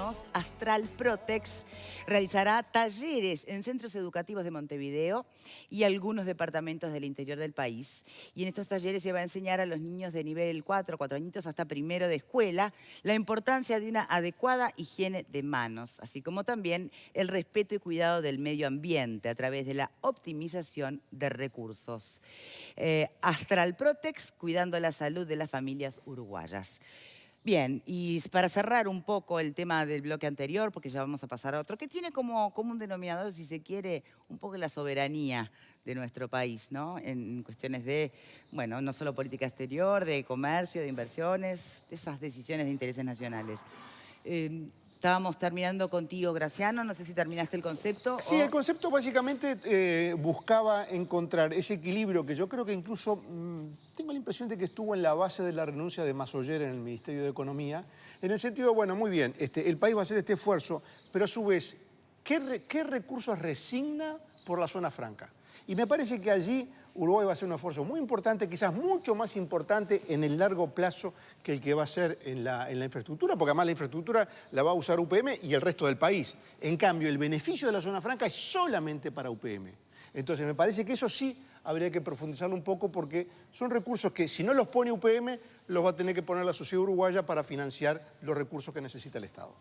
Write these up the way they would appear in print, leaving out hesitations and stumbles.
años, Astral Protex realizará talleres en centros educativos de Montevideo y algunos departamentos del interior del país. Y en estos talleres se va a enseñar a los niños de nivel 4 añitos hasta primero de escuela, la importancia de una adecuada higiene de manos, así como también el respeto y cuidado del medio ambiente a través de la optimización de recursos. Astral Protex, cuidando la salud de las familias uruguayas. Bien, y para cerrar un poco el tema del bloque anterior, porque ya vamos a pasar a otro, que tiene como un denominador, si se quiere, un poco la soberanía de nuestro país, ¿no? En cuestiones de, bueno, no solo política exterior, de comercio, de inversiones, de esas decisiones de intereses nacionales. Estábamos terminando contigo, Graciano, no sé si terminaste el concepto. Sí, el concepto básicamente buscaba encontrar ese equilibrio que yo creo que incluso tengo la impresión de que estuvo en la base de la renuncia de Massoyer en el Ministerio de Economía, en el sentido, bueno, muy bien, el país va a hacer este esfuerzo, pero a su vez, ¿qué recursos resigna por la zona franca? Y me parece que allí Uruguay va a hacer un esfuerzo muy importante, quizás mucho más importante en el largo plazo que el que va a hacer en la infraestructura, porque además la infraestructura la va a usar UPM y el resto del país. En cambio, el beneficio de la zona franca es solamente para UPM. Entonces, me parece que eso sí habría que profundizarlo un poco porque son recursos que si no los pone UPM, los va a tener que poner la sociedad uruguaya para financiar los recursos que necesita el Estado.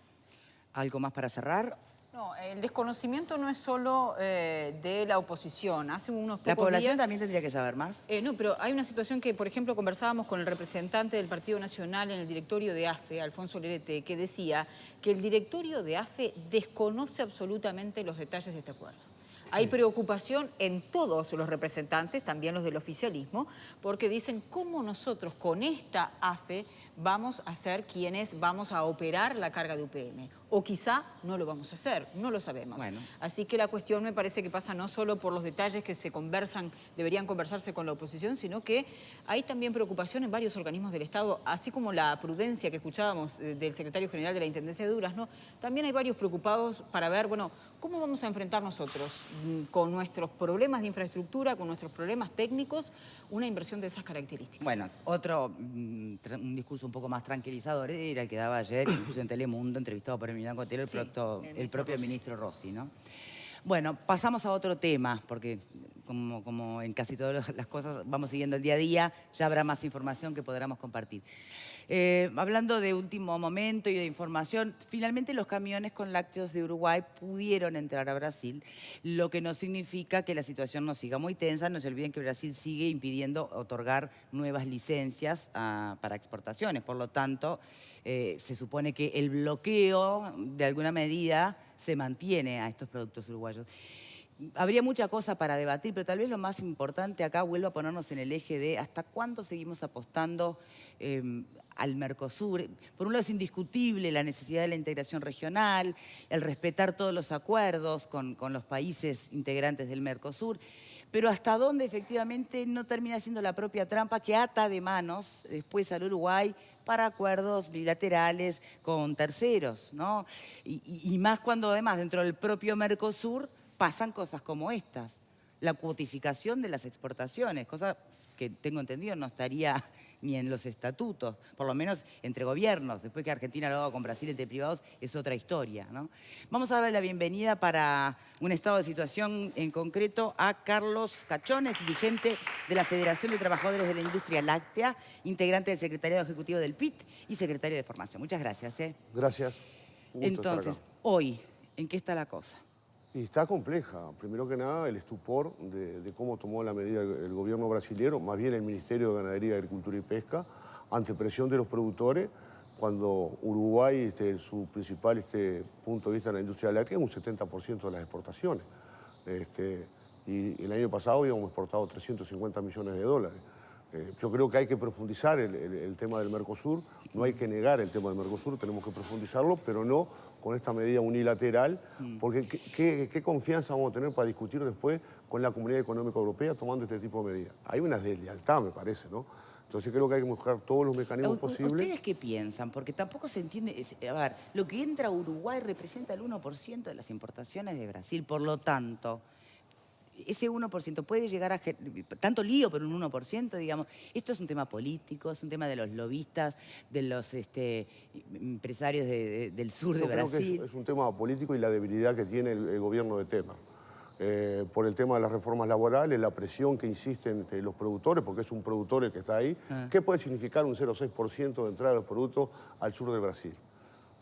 ¿Algo más para cerrar? No, el desconocimiento no es solo de la oposición. Hace unos pocos ¿La población días, también tendría que saber más? no, pero hay una situación que, por ejemplo, conversábamos con el representante del Partido Nacional en el directorio de AFE, Alfonso Lerete, que decía que el directorio de AFE desconoce absolutamente los detalles de este acuerdo. Hay preocupación en todos los representantes, también los del oficialismo, porque dicen cómo nosotros con esta AFE vamos a ser quienes vamos a operar la carga de UPM. O quizá no lo vamos a hacer, no lo sabemos. Bueno. Así que la cuestión me parece que pasa no solo por los detalles que se conversan, deberían conversarse con la oposición, sino que hay también preocupación en varios organismos del Estado, así como la prudencia que escuchábamos del secretario general de la Intendencia de Durazno, también hay varios preocupados para ver, bueno, ¿cómo vamos a enfrentar nosotros con nuestros problemas de infraestructura, con nuestros problemas técnicos, una inversión de esas características? Bueno, otro un discurso un poco más tranquilizador era el que daba ayer, incluso en Telemundo, entrevistado por Emiliano Cotelo, Sí, el propio Rossi. ministro Rossi, ¿no? Bueno, pasamos a otro tema, porque como en casi todas las cosas vamos siguiendo el día a día, ya habrá más información que podremos compartir. Hablando de último momento y de información, finalmente los camiones con lácteos de Uruguay pudieron entrar a Brasil, lo que no significa que la situación no siga muy tensa. No se olviden que Brasil sigue impidiendo otorgar nuevas licencias para exportaciones. Por lo tanto, se supone que el bloqueo, de alguna medida, se mantiene a estos productos uruguayos. Habría mucha cosa para debatir, pero tal vez lo más importante acá vuelvo a ponernos en el eje de hasta cuándo seguimos apostando al Mercosur. Por un lado es indiscutible la necesidad de la integración regional, el respetar todos los acuerdos con los países integrantes del Mercosur, pero hasta dónde efectivamente no termina siendo la propia trampa que ata de manos después al Uruguay para acuerdos bilaterales con terceros, ¿no? Y más cuando además dentro del propio Mercosur pasan cosas como estas, la cuotificación de las exportaciones, cosa que tengo entendido no estaría ni en los estatutos, por lo menos entre gobiernos. Después que Argentina lo haga con Brasil entre privados es otra historia, ¿no? Vamos a darle la bienvenida para un estado de situación en concreto a Carlos Cachones, dirigente de la Federación de Trabajadores de la Industria Láctea, integrante del Secretariado Ejecutivo del PIT y secretario de Formación. Muchas gracias. Gracias. Un gusto Entonces, estar acá. hoy, ¿en qué está la cosa? Y está compleja. Primero que nada, el estupor de cómo tomó la medida el gobierno brasileño, más bien el Ministerio de Ganadería, Agricultura y Pesca, ante presión de los productores, cuando Uruguay, su principal punto de vista en la industria láctea, es un 70% de las exportaciones. Y el año pasado habíamos exportado 350 millones de dólares. Yo creo que hay que profundizar el tema del Mercosur, no hay que negar el tema del Mercosur, tenemos que profundizarlo, pero no con esta medida unilateral, porque ¿qué confianza vamos a tener para discutir después con la Comunidad Económica Europea tomando este tipo de medidas? Hay una deslealtad, me parece, ¿no? Entonces creo que hay que buscar todos los mecanismos posibles. ¿Ustedes qué piensan? Porque tampoco se entiende. A ver, lo que entra a Uruguay representa el 1% de las importaciones de Brasil, por lo tanto, ese 1% puede llegar a tanto lío por un 1%, digamos. Esto es un tema político, es un tema de los lobistas, de los empresarios del sur de Brasil. Creo que es un tema político y la debilidad que tiene el gobierno de Temer. Por el tema de las reformas laborales, la presión que insisten entre los productores, porque es un productor el que está ahí. ¿Qué puede significar un 0,6% de entrada de los productos al sur de Brasil?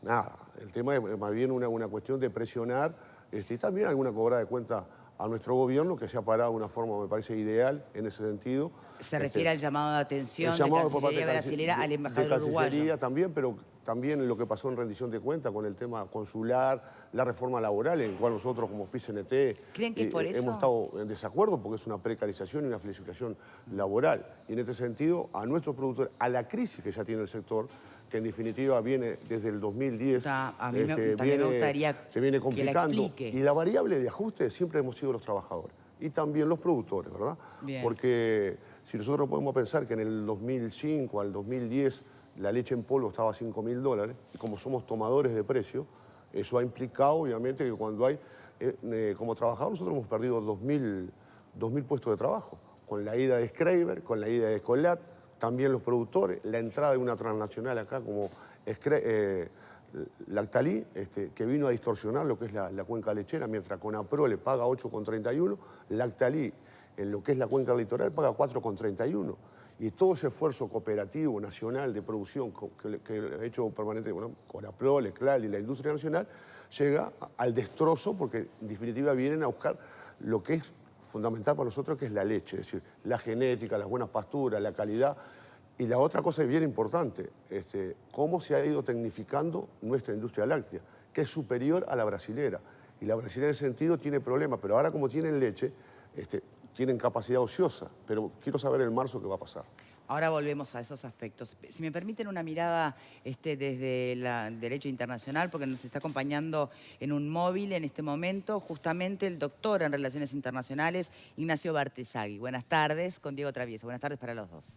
Nada, el tema es más bien una cuestión de presionar y también alguna cobrada de cuenta a nuestro gobierno, que se ha parado de una forma, me parece, ideal en ese sentido. Se refiere al llamado de atención de Cancillería brasilera al embajador uruguayo. También, pero también lo que pasó en rendición de cuentas con el tema consular, la reforma laboral, en la cual nosotros como PICNT ¿Creen que es por eso? hemos estado en desacuerdo porque es una precarización y una flexibilización laboral. Y en este sentido, a nuestros productores, a la crisis que ya tiene el sector, que en definitiva viene desde el 2010, a mí también me gustaría se viene que complicando. la explique. Y la variable de ajuste siempre hemos sido los trabajadores y también los productores, ¿verdad? Bien. Porque si nosotros podemos pensar que en el 2005 al 2010 la leche en polvo estaba a $5.000, y como somos tomadores de precio, eso ha implicado obviamente que cuando hay, como trabajadores nosotros hemos perdido 2.000 puestos de trabajo, con la ida de Schreiber, con la ida de Colat, también los productores, la entrada de una transnacional acá como Lactalí, que vino a distorsionar lo que es la cuenca lechera, mientras Conapro le paga 8,31, Lactalí en lo que es la cuenca litoral paga 4,31. Y todo ese esfuerzo cooperativo nacional de producción que ha hecho permanente, bueno, Conapro, Leclal y la industria nacional, llega al destrozo porque en definitiva vienen a buscar lo que es fundamental para nosotros, que es la leche, es decir, la genética, las buenas pasturas, la calidad. Y la otra cosa bien importante, cómo se ha ido tecnificando nuestra industria láctea, que es superior a la brasilera. Y la brasilera en ese sentido tiene problemas, pero ahora como tienen leche, tienen capacidad ociosa. Pero quiero saber en marzo qué va a pasar. Ahora volvemos a esos aspectos. Si me permiten una mirada desde el derecho internacional, porque nos está acompañando en un móvil en este momento justamente el doctor en Relaciones Internacionales, Ignacio Bartesagui. Buenas tardes, con Diego Travieso. Buenas tardes para los dos.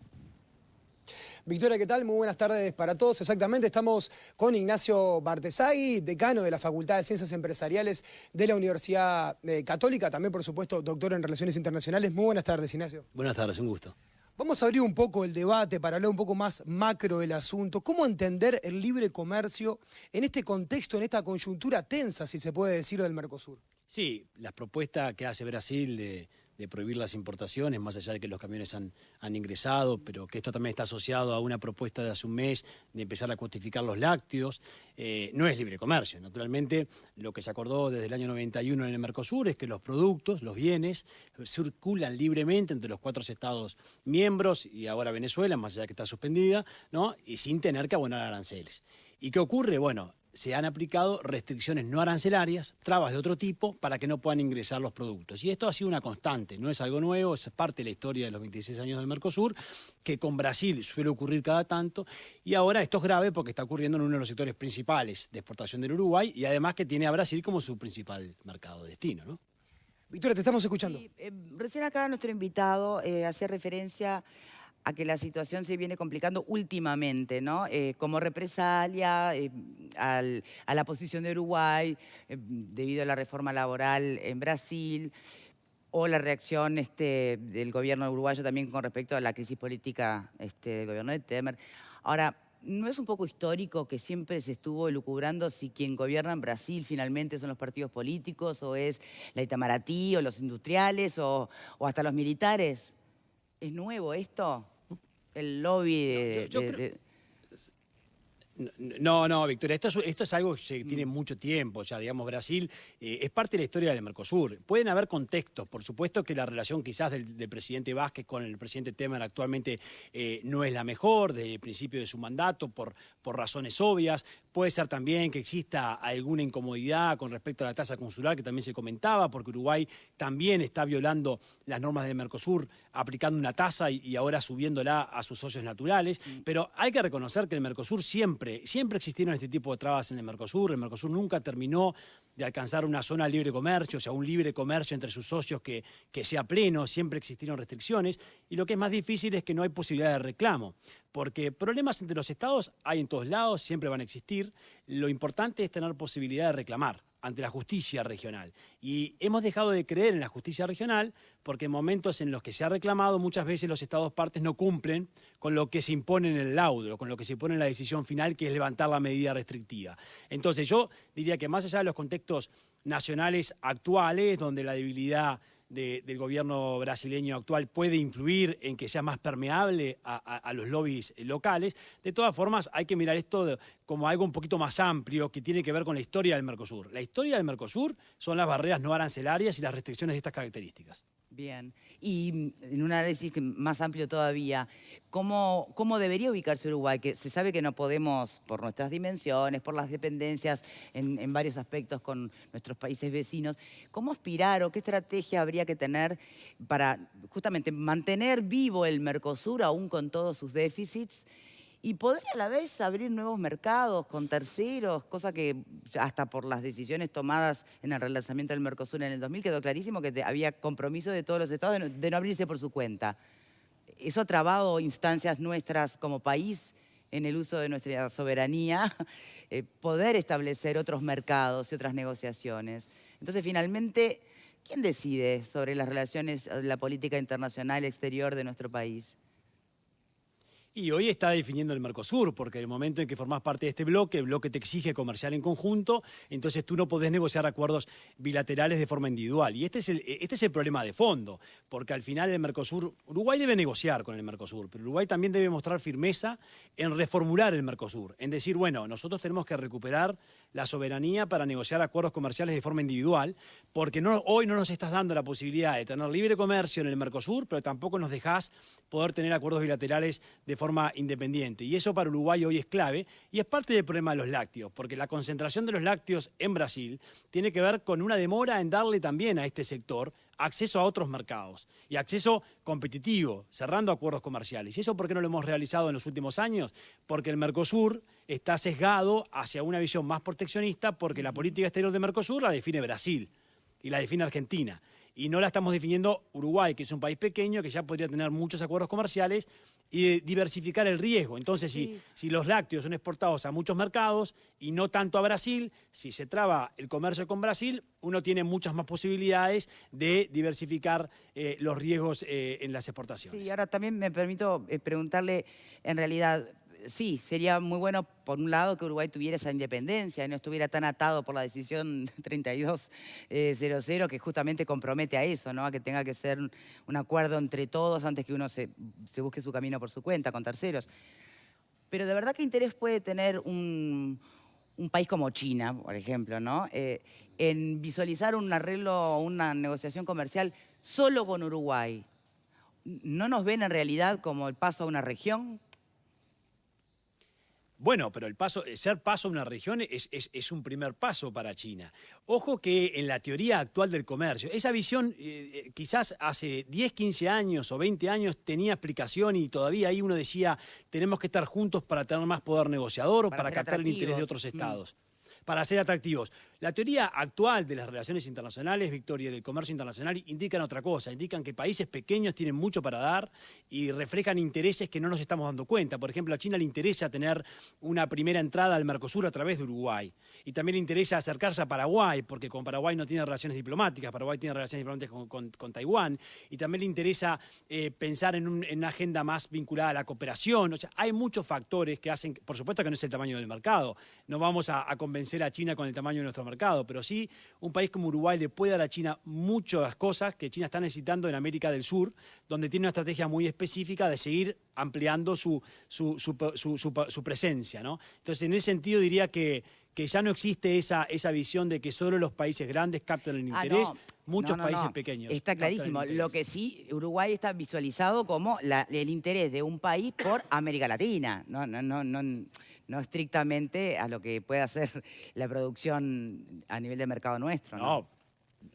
Victoria, ¿qué tal? Muy buenas tardes para todos. Exactamente, estamos con Ignacio Bartesagui, decano de la Facultad de Ciencias Empresariales de la Universidad Católica, también, por supuesto, doctor en Relaciones Internacionales. Muy buenas tardes, Ignacio. Buenas tardes, un gusto. Vamos a abrir un poco el debate para hablar un poco más macro del asunto. ¿Cómo entender el libre comercio en este contexto, en esta coyuntura tensa, si se puede decir, del Mercosur? Sí, la propuesta que hace Brasil de prohibir las importaciones, más allá de que los camiones han ingresado, pero que esto también está asociado a una propuesta de hace un mes de empezar a cuantificar los lácteos, no es libre comercio. Naturalmente, lo que se acordó desde el año 91 en el Mercosur es que los productos, los bienes, circulan libremente entre los 4 estados miembros y ahora Venezuela, más allá de que está suspendida, ¿no? Y sin tener que abonar aranceles. ¿Y qué ocurre? Bueno, se han aplicado restricciones no arancelarias, trabas de otro tipo, para que no puedan ingresar los productos. Y esto ha sido una constante, no es algo nuevo, es parte de la historia de los 26 años del Mercosur, que con Brasil suele ocurrir cada tanto, y ahora esto es grave porque está ocurriendo en uno de los sectores principales de exportación del Uruguay, y además que tiene a Brasil como su principal mercado de destino, ¿no? Victoria, te estamos escuchando. Sí, recién acá nuestro invitado hacía referencia a que la situación se viene complicando últimamente, ¿no? Como represalia a la posición de Uruguay debido a la reforma laboral en Brasil, o la reacción del gobierno uruguayo también con respecto a la crisis política del gobierno de Temer. Ahora, ¿no es un poco histórico que siempre se estuvo elucubrando si quien gobierna en Brasil finalmente son los partidos políticos, o es la Itamaraty, o los industriales, o hasta los militares? ¿Es nuevo esto? El lobby No, Victoria, esto es algo que tiene mucho tiempo ya, digamos, Brasil es parte de la historia del Mercosur. Pueden haber contextos, por supuesto que la relación quizás del presidente Vázquez con el presidente Temer actualmente no es la mejor desde el principio de su mandato, por razones obvias. Puede ser también que exista alguna incomodidad con respecto a la tasa consular, que también se comentaba, porque Uruguay también está violando las normas del Mercosur, aplicando una tasa y ahora subiéndola a sus socios naturales. Pero hay que reconocer que el Mercosur siempre existieron este tipo de trabas en el Mercosur. El Mercosur nunca terminó de alcanzar una zona de libre comercio, o sea, un libre comercio entre sus socios que sea pleno. Siempre existieron restricciones, y lo que es más difícil es que no hay posibilidad de reclamo, porque problemas entre los estados hay en todos lados, siempre van a existir. Lo importante es tener posibilidad de reclamar ante la justicia regional. Y hemos dejado de creer en la justicia regional porque en momentos en los que se ha reclamado, muchas veces los estados partes no cumplen con lo que se impone en el laudo, con lo que se impone en la decisión final, que es levantar la medida restrictiva. Entonces yo diría que más allá de los contextos nacionales actuales, donde la debilidad del gobierno brasileño actual puede influir en que sea más permeable a los lobbies locales, de todas formas hay que mirar esto como algo un poquito más amplio que tiene que ver con la historia del Mercosur. La historia del Mercosur son las barreras no arancelarias y las restricciones de estas características. Bien, y en un análisis más amplio todavía, ¿cómo debería ubicarse Uruguay? Que se sabe que no podemos, por nuestras dimensiones, por las dependencias en varios aspectos con nuestros países vecinos, ¿cómo aspirar o qué estrategia habría que tener para justamente mantener vivo el Mercosur aún con todos sus déficits? Y poder a la vez abrir nuevos mercados con terceros, cosa que hasta por las decisiones tomadas en el relanzamiento del Mercosur en el 2000 quedó clarísimo que había compromiso de todos los estados de no abrirse por su cuenta. Eso ha trabado instancias nuestras como país en el uso de nuestra soberanía, poder establecer otros mercados y otras negociaciones. Entonces, finalmente, ¿quién decide sobre las relaciones, la política internacional exterior de nuestro país? Y hoy está definiendo el Mercosur, porque en el momento en que formás parte de este bloque, el bloque te exige comerciar en conjunto, entonces tú no podés negociar acuerdos bilaterales de forma individual. Y este es el problema de fondo, porque al final el Mercosur, Uruguay debe negociar con el Mercosur, pero Uruguay también debe mostrar firmeza en reformular el Mercosur, en decir, bueno, nosotros tenemos que recuperar la soberanía para negociar acuerdos comerciales de forma individual, porque hoy no nos estás dando la posibilidad de tener libre comercio en el Mercosur, pero tampoco nos dejás poder tener acuerdos bilaterales de forma independiente. Y eso para Uruguay hoy es clave y es parte del problema de los lácteos, porque la concentración de los lácteos en Brasil tiene que ver con una demora en darle también a este sector acceso a otros mercados y acceso competitivo, cerrando acuerdos comerciales. ¿Y eso por qué no lo hemos realizado en los últimos años? Porque el Mercosur está sesgado hacia una visión más proteccionista, porque la política exterior de Mercosur la define Brasil y la define Argentina. Y no la estamos definiendo Uruguay, que es un país pequeño que ya podría tener muchos acuerdos comerciales y diversificar el riesgo. Entonces, si los lácteos son exportados a muchos mercados y no tanto a Brasil, si se traba el comercio con Brasil, uno tiene muchas más posibilidades de diversificar los riesgos en las exportaciones. Sí, ahora también me permito preguntarle, en realidad, sí, sería muy bueno, por un lado, que Uruguay tuviera esa independencia y no estuviera tan atado por la decisión 3200, que justamente compromete a eso, ¿no? A que tenga que ser un acuerdo entre todos antes que uno se busque su camino por su cuenta, con terceros. Pero de verdad, ¿qué interés puede tener un país como China, por ejemplo, ¿no? En visualizar un arreglo, una negociación comercial solo con Uruguay? ¿No nos ven en realidad como el paso a una región? Bueno, pero ser paso a una región es un primer paso para China. Ojo que en la teoría actual del comercio, esa visión quizás hace 10, 15 años o 20 años tenía explicación y todavía ahí uno decía tenemos que estar juntos para tener más poder negociador o para captar el interés de otros estados. Para ser atractivos. La teoría actual de las relaciones internacionales, Victoria, del comercio internacional, indican otra cosa. Indican que países pequeños tienen mucho para dar y reflejan intereses que no nos estamos dando cuenta. Por ejemplo, a China le interesa tener una primera entrada al Mercosur a través de Uruguay. Y también le interesa acercarse a Paraguay, porque con Paraguay no tiene relaciones diplomáticas. Paraguay tiene relaciones diplomáticas con Taiwán. Y también le interesa pensar en una agenda más vinculada a la cooperación. O sea, hay muchos factores que hacen, por supuesto que no es el tamaño del mercado. No vamos a convencer a China con el tamaño de nuestro mercado, pero sí un país como Uruguay le puede dar a China muchas cosas que China está necesitando en América del Sur, donde tiene una estrategia muy específica de seguir ampliando su presencia, ¿no? Entonces, en ese sentido diría que ya no existe esa visión de que solo los países grandes captan el interés, muchos países pequeños. Está clarísimo. Lo que sí, Uruguay está visualizado como el interés de un país por América Latina, no estrictamente a lo que pueda hacer la producción a nivel de mercado nuestro, ¿no?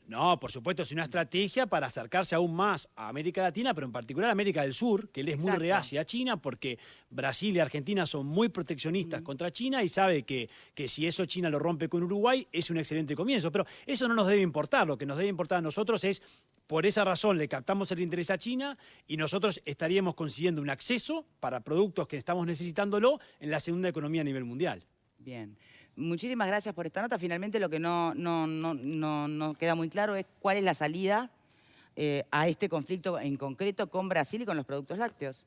No, por supuesto, es una estrategia para acercarse aún más a América Latina, pero en particular a América del Sur, que él es muy reacia a China, porque Brasil y Argentina son muy proteccionistas contra China y sabe que si eso China lo rompe con Uruguay es un excelente comienzo. Pero eso no nos debe importar, lo que nos debe importar a nosotros es, por esa razón le captamos el interés a China y nosotros estaríamos consiguiendo un acceso para productos que estamos necesitándolo en la segunda economía a nivel mundial. Bien. Muchísimas gracias por esta nota. Finalmente lo que no queda muy claro es cuál es la salida a este conflicto en concreto con Brasil y con los productos lácteos.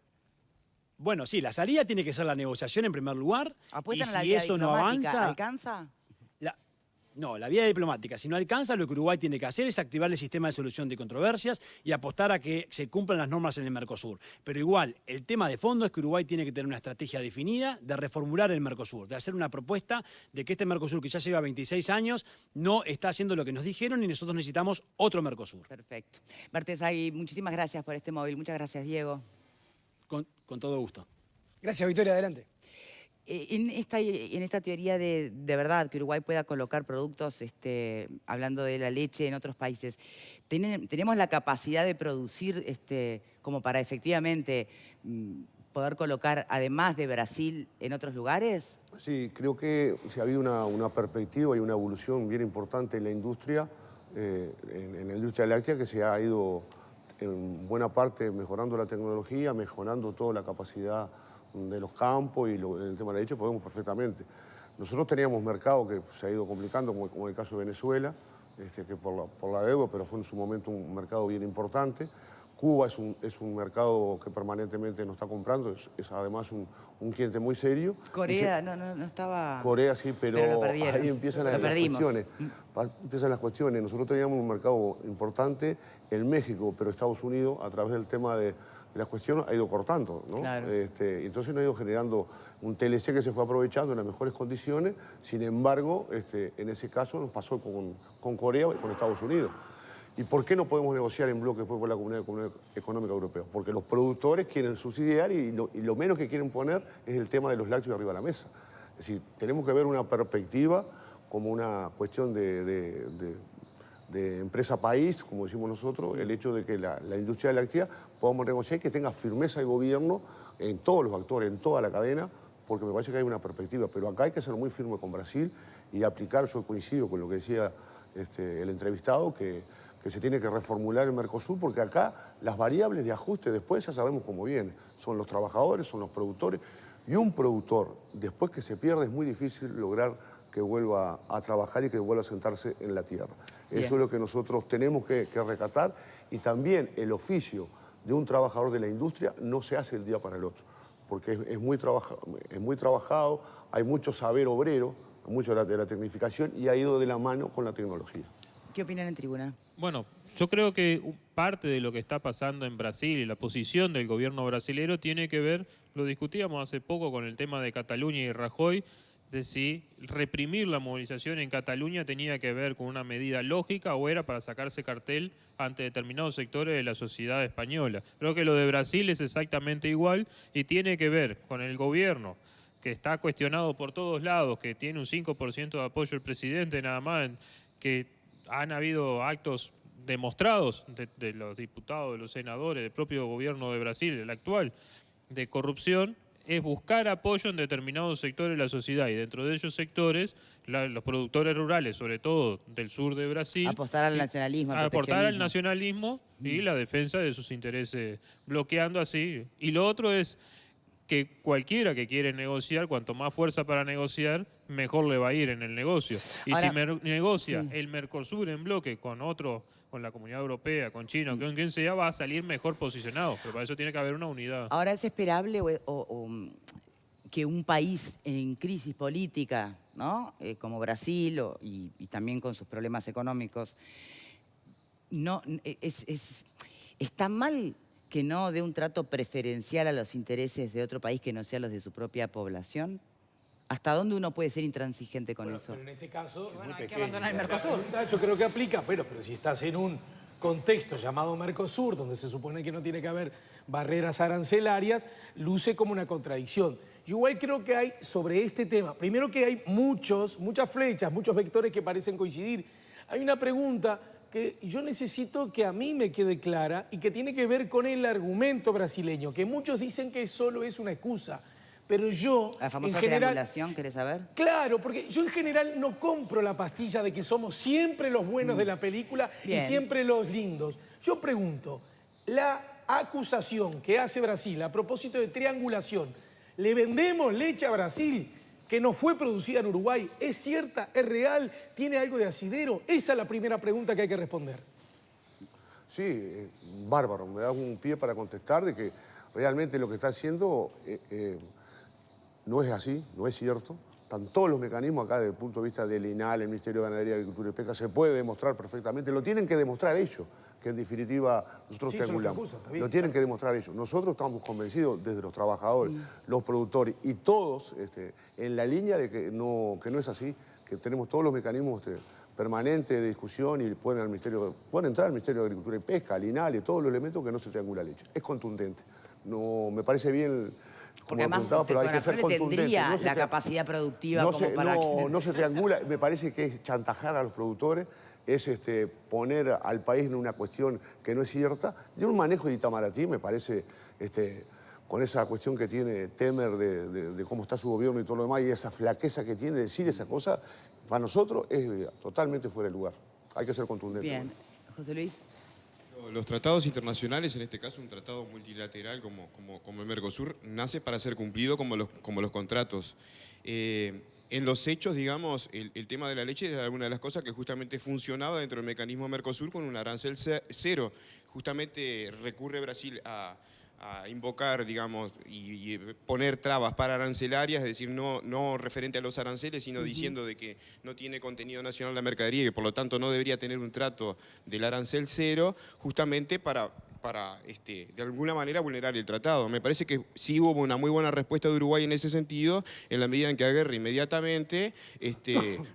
Bueno, sí, la salida tiene que ser la negociación en primer lugar. ¿Apuestan y a la si vía eso no diplomática? avanza, ¿Alcanza? No, la vía diplomática, si no alcanza, lo que Uruguay tiene que hacer es activar el sistema de solución de controversias y apostar a que se cumplan las normas en el Mercosur. Pero igual, el tema de fondo es que Uruguay tiene que tener una estrategia definida de reformular el Mercosur, de hacer una propuesta de que este Mercosur, que ya lleva 26 años, no está haciendo lo que nos dijeron y nosotros necesitamos otro Mercosur. Perfecto. Bartesagui, muchísimas gracias por este móvil. Muchas gracias, Diego. Con todo gusto. Gracias, Victoria, adelante. En esta teoría de verdad que Uruguay pueda colocar productos, hablando de la leche en otros países, ¿tenemos la capacidad de producir como para efectivamente poder colocar, además de Brasil, en otros lugares? Sí, creo que sí ha habido una perspectiva y una evolución bien importante en la industria, en la industria láctea, que se ha ido en buena parte mejorando la tecnología, mejorando toda la capacidad de los campos, y en el tema de la leche podemos perfectamente. Nosotros teníamos mercado que se ha ido complicando, como el caso de Venezuela, que por la deuda, pero fue en su momento un mercado bien importante. Cuba es un mercado que permanentemente nos está comprando, es además un cliente muy serio. Corea no estaba... Corea sí, pero lo perdieron. ahí empiezan las cuestiones. Empiezan las cuestiones. Nosotros teníamos un mercado importante en México, pero Estados Unidos, a través del tema de las cuestiones, ha ido cortando, ¿no? Claro. Entonces nos ha ido generando un TLC que se fue aprovechando en las mejores condiciones. Sin embargo, en ese caso nos pasó con Corea y con Estados Unidos. ¿Y por qué no podemos negociar en bloque después con la Comunidad Económica Europea? Porque los productores quieren subsidiar y lo menos que quieren poner es el tema de los lácteos arriba de la mesa. Es decir, tenemos que ver una perspectiva como una cuestión de empresa-país, como decimos nosotros, el hecho de que la industria láctea podamos negociar y que tenga firmeza el gobierno en todos los actores, en toda la cadena, porque me parece que hay una perspectiva. Pero acá hay que ser muy firme con Brasil y aplicar, yo coincido con lo que decía el entrevistado, que se tiene que reformular el Mercosur, porque acá las variables de ajuste después ya sabemos cómo viene. Son los trabajadores, son los productores, y un productor, después que se pierde, es muy difícil lograr que vuelva a trabajar y que vuelva a sentarse en la tierra. Bien. Eso es lo que nosotros tenemos que recatar, y también el oficio de un trabajador de la industria no se hace el día para el otro, porque es muy trabajado, hay mucho saber obrero, mucho de la tecnificación, y ha ido de la mano con la tecnología. ¿Qué opinan en tribuna? Bueno, yo creo que parte de lo que está pasando en Brasil y la posición del gobierno brasilero tiene que ver, lo discutíamos hace poco con el tema de Cataluña y Rajoy, de si reprimir la movilización en Cataluña tenía que ver con una medida lógica o era para sacarse cartel ante determinados sectores de la sociedad española. Creo que lo de Brasil es exactamente igual y tiene que ver con el gobierno, que está cuestionado por todos lados, que tiene un 5% de apoyo del presidente nada más, que han habido actos demostrados de los diputados, de los senadores, del propio gobierno de Brasil, el actual, de corrupción, es buscar apoyo en determinados sectores de la sociedad, y dentro de esos sectores, los productores rurales, sobre todo del sur de Brasil, Apostar al nacionalismo, al aportar al proteccionismo. nacionalismo y la defensa de sus intereses, bloqueando así. Y lo otro es que cualquiera que quiere negociar, cuanto más fuerza para negociar, mejor le va a ir en el negocio. Y Ahora, si negocia sí. el Mercosur en bloque con otro, con la Comunidad Europea, con China, con quien sea, va a salir mejor posicionado. Pero para eso tiene que haber una unidad. Ahora, ¿es esperable que un país en crisis política, ¿no? Como Brasil y también con sus problemas económicos, está mal que no dé un trato preferencial a los intereses de otro país que no sean los de su propia población? ¿Hasta dónde uno puede ser intransigente con eso? Pero en ese caso, Bueno, muy hay que pequeño. abandonar el La Mercosur. pregunta, yo creo que aplica, pero si estás en un contexto llamado Mercosur, donde se supone que no tiene que haber barreras arancelarias, luce como una contradicción. Yo igual creo que hay sobre este tema, primero que hay muchas flechas, muchos vectores que parecen coincidir. Hay una pregunta que yo necesito que a mí me quede clara y que tiene que ver con el argumento brasileño, que muchos dicen que solo es una excusa. Pero yo, ¿La famosa en general, triangulación, querés saber? claro, porque yo en general no compro la pastilla de que somos siempre los buenos de la película Bien. y siempre los lindos. Yo pregunto, la acusación que hace Brasil a propósito de triangulación, ¿le vendemos leche a Brasil? que no fue producida en Uruguay, ¿es cierta? ¿Es real? ¿Tiene algo de asidero? Esa es la primera pregunta que hay que responder. Sí, bárbaro, me da un pie para contestar de que realmente lo que está haciendo no es así, no es cierto. Están todos los mecanismos acá desde el punto de vista del INAL, el Ministerio de Ganadería, Agricultura y Pesca, se puede demostrar perfectamente, lo tienen que demostrar ellos, que en definitiva nosotros Sí, triangulamos. está bien, Lo tienen que demostrar ellos. Nosotros estamos convencidos desde los trabajadores, los productores y todos en la línea de que no es así, que tenemos todos los mecanismos permanentes de discusión y pueden entrar al Ministerio de Agricultura y Pesca, al INAL y todos los elementos que no se triangula leche. Es contundente. No, me parece bien. Porque además pero hay que ser contundente. tendría la capacidad productiva como para... No se triangula, me parece que es chantajear a los productores, es poner al país en una cuestión que no es cierta. De un manejo de Itamaraty, me parece, con esa cuestión que tiene Temer de cómo está su gobierno y todo lo demás, y esa flaqueza que tiene de decir esa cosa, para nosotros es totalmente fuera de lugar. Hay que ser contundente. Bien. José Luis. Los tratados internacionales, en este caso un tratado multilateral como el Mercosur, nace para ser cumplido como los contratos. En los hechos, digamos, el tema de la leche es alguna de las cosas que justamente funcionaba dentro del mecanismo Mercosur con un arancel cero. Justamente recurre Brasil a invocar, digamos, y poner trabas para arancelarias, es decir, no referente a los aranceles, sino diciendo de que no tiene contenido nacional la mercadería y que por lo tanto no debería tener un trato del arancel cero, justamente para de alguna manera vulnerar el tratado. Me parece que sí hubo una muy buena respuesta de Uruguay en ese sentido, en la medida en que Aguirre inmediatamente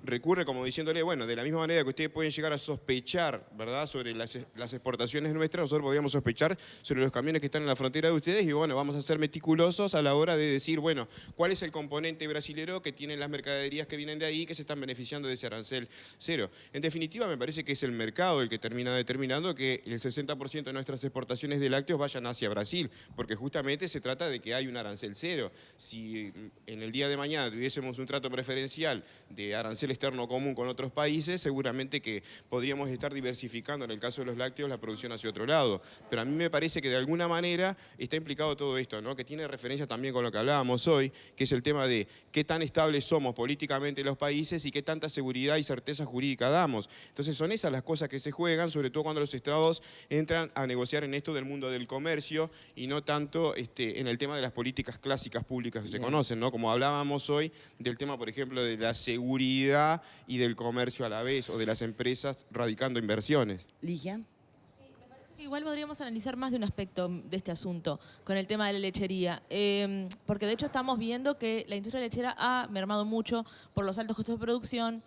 recurre como diciéndole, bueno, de la misma manera que ustedes pueden llegar a sospechar, ¿verdad?, sobre las exportaciones nuestras, nosotros podríamos sospechar sobre los camiones que están en la frontera de ustedes y bueno, vamos a ser meticulosos a la hora de decir, bueno, ¿cuál es el componente brasilero que tienen las mercaderías que vienen de ahí que se están beneficiando de ese arancel cero? En definitiva, me parece que es el mercado el que termina determinando que el 60% de nuestras exportaciones de lácteos vayan hacia Brasil, porque justamente se trata de que hay un arancel cero. Si en el día de mañana tuviésemos un trato preferencial de arancel externo común con otros países, seguramente que podríamos estar diversificando, en el caso de los lácteos, la producción hacia otro lado. Pero a mí me parece que de alguna manera está implicado todo esto, ¿no?, que tiene referencia también con lo que hablábamos hoy, que es el tema de qué tan estables somos políticamente los países y qué tanta seguridad y certeza jurídica damos. Entonces son esas las cosas que se juegan, sobre todo cuando los estados entran a negociar en esto del mundo del comercio y no tanto en el tema de las políticas clásicas públicas que se conocen, ¿no? Como hablábamos hoy del tema, por ejemplo, de la seguridad y del comercio a la vez, o de las empresas radicando inversiones. Ligia. Igual podríamos analizar más de un aspecto de este asunto con el tema de la lechería, porque de hecho estamos viendo que la industria lechera ha mermado mucho por los altos costos de producción,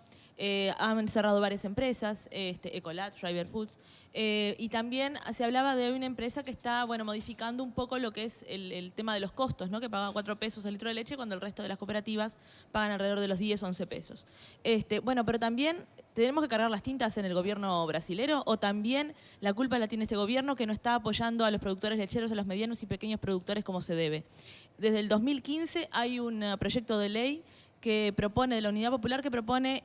han cerrado varias empresas, Ecolat, Schreiber Foods, y también se hablaba de una empresa que está modificando un poco lo que es el tema de los costos, ¿no?, que paga 4 pesos el litro de leche cuando el resto de las cooperativas pagan alrededor de los 10, 11 pesos. Pero también tenemos que cargar las tintas en el gobierno brasilero, o también la culpa la tiene este gobierno que no está apoyando a los productores lecheros, a los medianos y pequeños productores como se debe. Desde el 2015 hay un proyecto de ley que propone, de la Unidad Popular, que propone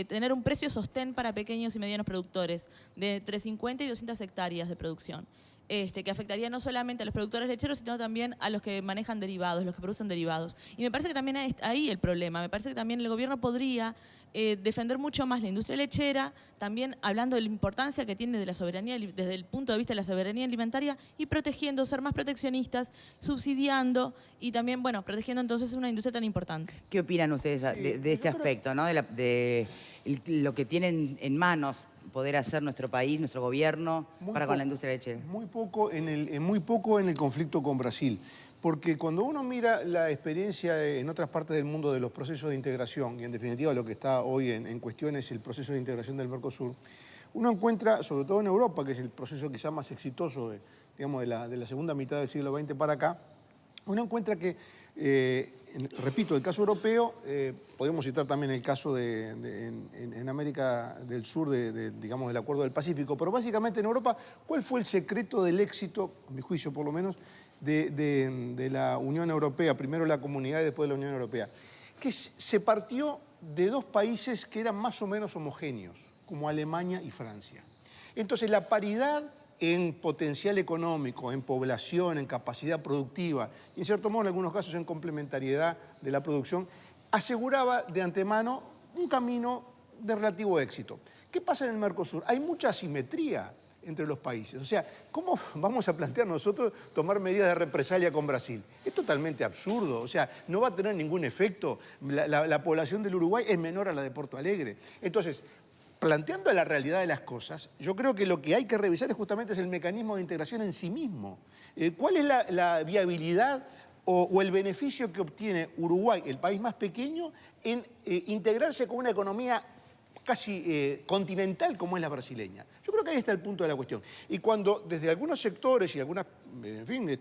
tener un precio sostén para pequeños y medianos productores de entre 50 y 200 hectáreas de producción, que afectaría no solamente a los productores lecheros, sino también a los que manejan derivados, los que producen derivados. Y me parece que también es ahí el problema. Me parece que también el gobierno podría defender mucho más la industria lechera, también hablando de la importancia que tiene de la soberanía, desde el punto de vista de la soberanía alimentaria, y protegiendo, ser más proteccionistas, subsidiando y también, protegiendo entonces una industria tan importante. ¿Qué opinan ustedes de este aspecto, ¿no?, de lo que tienen en manos poder hacer nuestro país, nuestro gobierno, con la industria lechera? Muy poco en el conflicto con Brasil. Porque cuando uno mira la experiencia en otras partes del mundo de los procesos de integración, y en definitiva lo que está hoy en cuestión es el proceso de integración del Mercosur, uno encuentra, sobre todo en Europa, que es el proceso quizá más exitoso de la segunda mitad del siglo XX para acá, uno encuentra que, repito, el caso europeo, podemos citar también el caso en América del Sur, del Acuerdo del Pacífico, pero básicamente en Europa, ¿cuál fue el secreto del éxito, a mi juicio por lo menos, de la Unión Europea, primero la Comunidad y después la Unión Europea? Que se partió de dos países que eran más o menos homogéneos, como Alemania y Francia. Entonces la paridad en potencial económico, en población, en capacidad productiva y en cierto modo en algunos casos en complementariedad de la producción, aseguraba de antemano un camino de relativo éxito. ¿Qué pasa en el Mercosur? Hay mucha asimetría entre los países. O sea, ¿cómo vamos a plantear nosotros tomar medidas de represalia con Brasil? Es totalmente absurdo. O sea, no va a tener ningún efecto. La población del Uruguay es menor a la de Porto Alegre. Entonces, planteando la realidad de las cosas, yo creo que lo que hay que revisar es justamente el mecanismo de integración en sí mismo. ¿Cuál es la viabilidad o el beneficio que obtiene Uruguay, el país más pequeño, en integrarse con una economía casi continental como es la brasileña? Yo creo que ahí está el punto de la cuestión. Y cuando desde algunos sectores y algunas, en fin,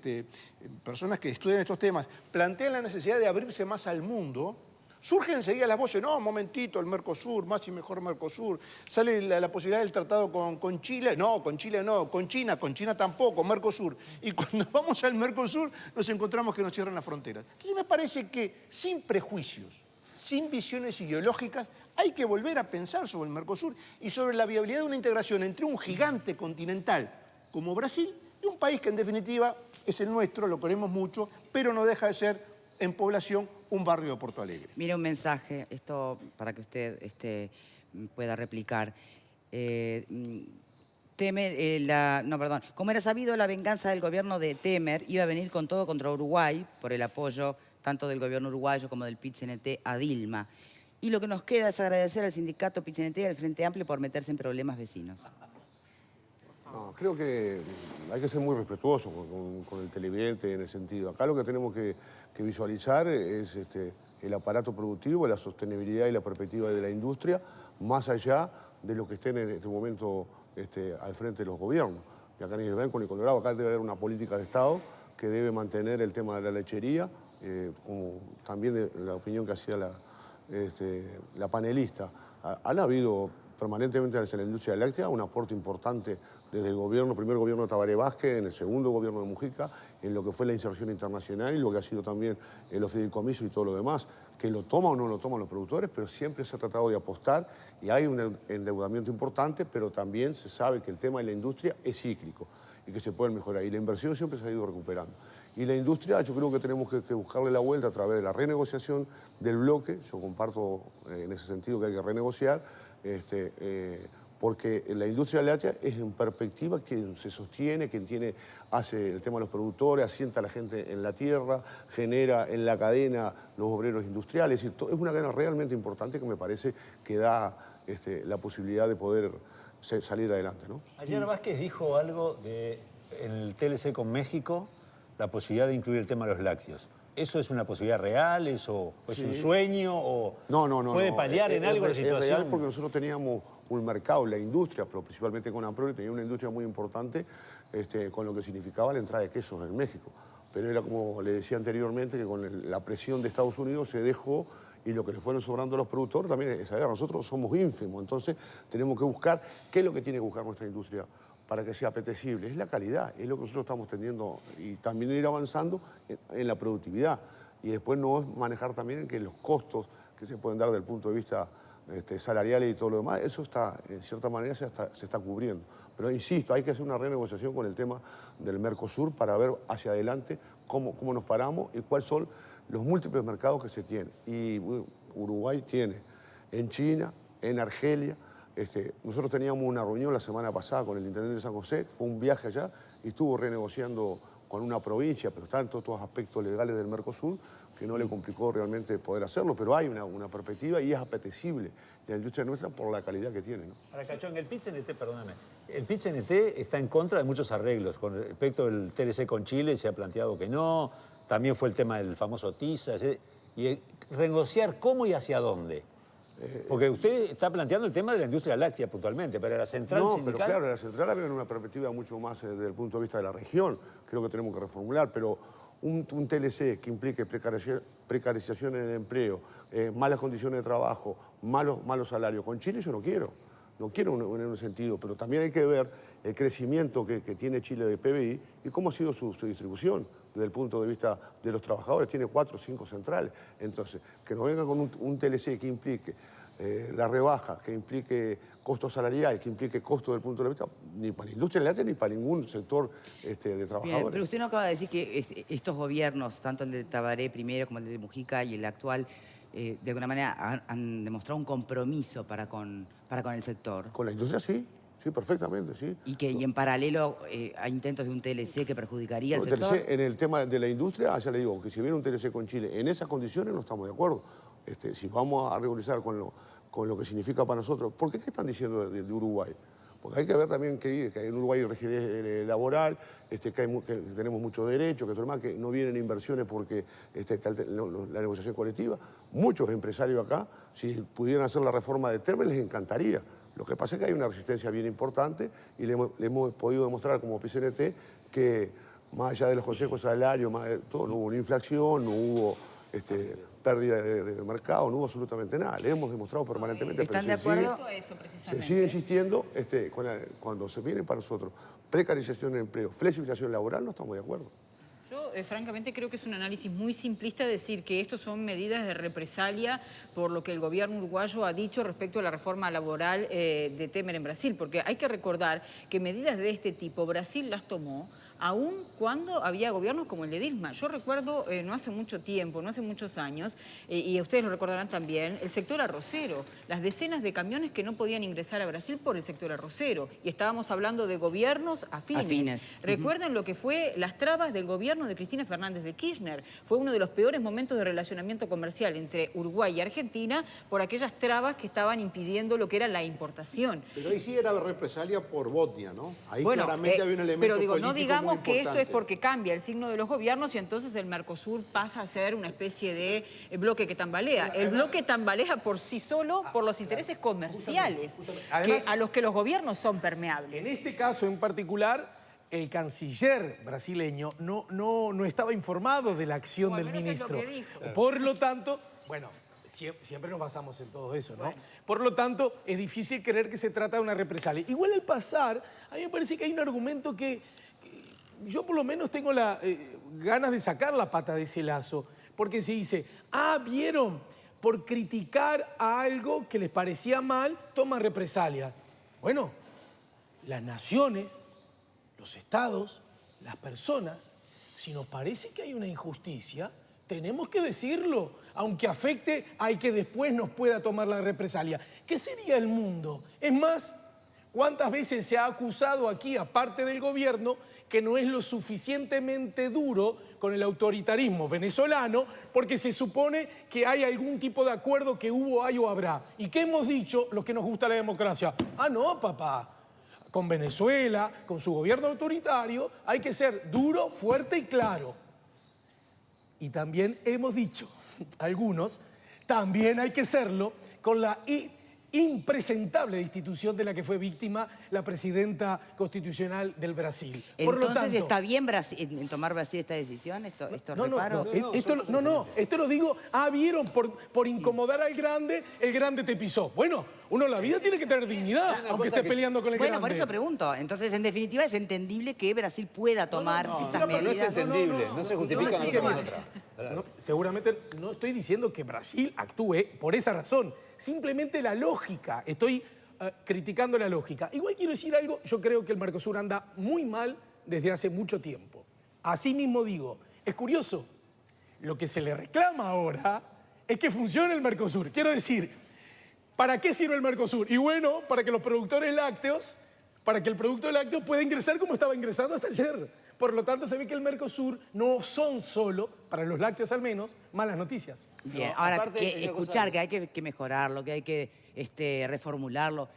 personas que estudian estos temas plantean la necesidad de abrirse más al mundo, surgen enseguida las voces, no, un momentito, el Mercosur, más y mejor Mercosur. Sale la posibilidad del tratado con Chile, no, con Chile no, con China tampoco, Mercosur. Y cuando vamos al Mercosur nos encontramos que nos cierran las fronteras. Entonces me parece que sin prejuicios, sin visiones ideológicas, hay que volver a pensar sobre el Mercosur y sobre la viabilidad de una integración entre un gigante continental como Brasil y un país que en definitiva es el nuestro, lo queremos mucho, pero no deja de ser en población un barrio de Porto Alegre. Mira un mensaje, esto para que usted pueda replicar. Como era sabido, la venganza del gobierno de Temer iba a venir con todo contra Uruguay por el apoyo tanto del gobierno uruguayo como del PIT-CNT a Dilma. Y lo que nos queda es agradecer al sindicato PIT-CNT y al Frente Amplio por meterse en problemas vecinos. No, creo que hay que ser muy respetuoso con el televidente en ese sentido. Acá lo que tenemos que visualizar es el aparato productivo, la sostenibilidad y la perspectiva de la industria, más allá de lo que estén en este momento al frente de los gobiernos. Y acá ni el Blanco ni Colorado, acá debe haber una política de Estado que debe mantener el tema de la lechería, como también de la opinión que hacía la panelista. Han habido permanentemente en la industria láctea un aporte importante desde el primer gobierno de Tabaré Vázquez, en el segundo gobierno de Mujica, en lo que fue la inserción internacional y lo que ha sido también los fideicomisos y todo lo demás, que lo toman o no lo toman los productores, pero siempre se ha tratado de apostar y hay un endeudamiento importante, pero también se sabe que el tema de la industria es cíclico y que se puede mejorar y la inversión siempre se ha ido recuperando. Y la industria yo creo que tenemos que buscarle la vuelta a través de la renegociación del bloque. Yo comparto en ese sentido que hay que renegociar, porque la industria láctea es en perspectiva quien se sostiene, quien hace el tema de los productores, asienta a la gente en la tierra, genera en la cadena los obreros industriales. Es una cadena realmente importante que me parece que da la posibilidad de poder salir adelante, ¿no? Ayer Vázquez dijo algo del TLC con México, la posibilidad de incluir el tema de los lácteos. ¿Eso es una posibilidad real? ¿Eso es un sueño? ¿O no, puede paliar en algo la situación? Es real porque nosotros teníamos un mercado, la industria, pero principalmente con Amprole, tenía una industria muy importante con lo que significaba la entrada de quesos en México. Pero era como le decía anteriormente, que con la presión de Estados Unidos se dejó y lo que le fueron sobrando a los productores también es saber, nosotros somos ínfimos, entonces tenemos que buscar qué es lo que tiene que buscar nuestra industria para que sea apetecible. Es la calidad, es lo que nosotros estamos teniendo y también ir avanzando en la productividad. Y después no es manejar también que los costos que se pueden dar desde el punto de vista salariales y todo lo demás, eso está, en cierta manera se está cubriendo. Pero insisto, hay que hacer una renegociación con el tema del Mercosur para ver hacia adelante cómo nos paramos y cuáles son los múltiples mercados que se tienen. Y Uruguay tiene en China, en Argelia. Nosotros teníamos una reunión la semana pasada con el intendente de San José, fue un viaje allá y estuvo renegociando con una provincia, pero están todos los aspectos legales del Mercosur, que no le complicó realmente poder hacerlo, pero hay una perspectiva y es apetecible la industria nuestra por la calidad que tiene, ¿no? Ahora, Cachón, el PIT-CNT, perdóname, el PIT-CNT está en contra de muchos arreglos. Con respecto al TLC con Chile se ha planteado que no, también fue el tema del famoso TISA, y renegociar cómo y hacia dónde. Porque usted está planteando el tema de la industria láctea puntualmente, pero la central sindical... No, pero claro, la central la veo en una perspectiva mucho más desde el punto de vista de la región. Creo que tenemos que reformular, pero un TLC que implique precarización en el empleo, malas condiciones de trabajo, malos salarios, con Chile yo no quiero. No quiero en un sentido, pero también hay que ver el crecimiento que tiene Chile de PBI y cómo ha sido su distribución desde el punto de vista de los trabajadores. Tiene 4 o 5 centrales. Entonces, que nos venga con un TLC que implique la rebaja, que implique costo salarial, que implique costo del punto de vista, ni para la industria láctea ni para ningún sector de trabajadores. Bien, pero usted no acaba de decir que estos gobiernos, tanto el de Tabaré primero como el de Mujica y el actual, de alguna manera han demostrado un compromiso para con el sector. Con la industria sí. Sí, perfectamente, sí. Y en paralelo hay intentos de un TLC que perjudicaría al sector. TLC, en el tema de la industria, ya le digo, que si viene un TLC con Chile en esas condiciones no estamos de acuerdo. Si vamos a regularizar con lo que significa para nosotros, ¿por qué están diciendo de Uruguay? Porque hay que ver también que en Uruguay hay rigidez laboral, que tenemos muchos derechos, que no vienen inversiones porque está la negociación colectiva. Muchos empresarios acá, si pudieran hacer la reforma de Termes, les encantaría. Lo que pasa es que hay una resistencia bien importante y le hemos podido demostrar como PCNT que más allá de los consejos salarios, todo, no hubo una inflación, no hubo pérdida de mercado, no hubo absolutamente nada. Le hemos demostrado permanentemente. ¿Están de acuerdo? Se sigue insistiendo cuando se viene para nosotros precarización del empleo, flexibilización laboral, no estamos de acuerdo. Yo, francamente, creo que es un análisis muy simplista decir que estos son medidas de represalia por lo que el gobierno uruguayo ha dicho respecto a la reforma laboral de Temer en Brasil, porque hay que recordar que medidas de este tipo Brasil las tomó aún cuando había gobiernos como el de Dilma. Yo recuerdo, no hace mucho tiempo, no hace muchos años, y ustedes lo recordarán también, el sector arrocero, las decenas de camiones que no podían ingresar a Brasil por el sector arrocero. Y estábamos hablando de gobiernos afines. Recuerden lo que fue las trabas del gobierno de Cristina Fernández de Kirchner. Fue uno de los peores momentos de relacionamiento comercial entre Uruguay y Argentina por aquellas trabas que estaban impidiendo lo que era la importación. Pero ahí sí era represalia por Botnia, ¿no? Ahí claramente había un elemento pero digo, político no digamos muy que esto importante. es porque cambia el signo de los gobiernos y entonces el Mercosur pasa a ser una especie de bloque que tambalea. El bloque tambalea por sí solo por los intereses comerciales, Además, a los que los gobiernos son permeables. En este caso en particular, el canciller brasileño no estaba informado de la acción del ministro. Es lo que dijo. Por lo tanto, bueno, siempre nos basamos en todo eso, ¿no? Por lo tanto, es difícil creer que se trata de una represalia. Igual al pasar, a mí me parece que hay un argumento que yo por lo menos tengo ganas de sacar la pata de ese lazo, porque se dice, vieron, por criticar a algo que les parecía mal, toman represalias. Bueno, las naciones, los estados, las personas, si nos parece que hay una injusticia, tenemos que decirlo, aunque afecte al que después nos pueda tomar la represalia. ¿Qué sería el mundo? Es más, ¿cuántas veces se ha acusado aquí, aparte del gobierno, que no es lo suficientemente duro con el autoritarismo venezolano porque se supone que hay algún tipo de acuerdo que hubo, hay o habrá? ¿Y qué hemos dicho los que nos gusta la democracia? No, papá. Con Venezuela, con su gobierno autoritario, hay que ser duro, fuerte y claro. Y también hemos dicho, algunos, también hay que serlo con la impresentable institución de la que fue víctima la presidenta constitucional del Brasil. Por lo Entonces, tanto, ¿está bien en tomar Brasil esta decisión, estos reparos? Esto lo digo, vieron, por incomodar al grande, el grande te pisó. Bueno, uno en la vida tiene que tener dignidad, aunque esté peleando con el grande. Bueno, por eso pregunto. Entonces, en definitiva, es entendible que Brasil pueda tomar estas medidas. No es entendible, no se justifica una cosa con otra. Seguramente no estoy diciendo que Brasil actúe por esa razón. Simplemente la lógica. Estoy criticando la lógica. Igual quiero decir algo. Yo creo que el Mercosur anda muy mal desde hace mucho tiempo. Así mismo digo, es curioso. Lo que se le reclama ahora es que funcione el Mercosur. Quiero decir, ¿para qué sirve el Mercosur? Y bueno, para que los productores lácteos, para que el producto lácteo pueda ingresar como estaba ingresando hasta ayer. Por lo tanto, se ve que el Mercosur no son solo, para los lácteos al menos, malas noticias. Bien, ahora, escuchar que hay que mejorarlo, que hay que reformularlo,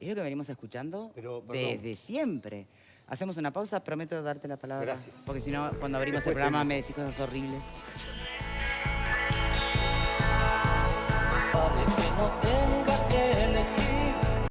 es lo que venimos escuchando desde siempre. Hacemos una pausa, prometo darte la palabra. Gracias. Porque si no, cuando abrimos el programa me decís cosas horribles. Que no te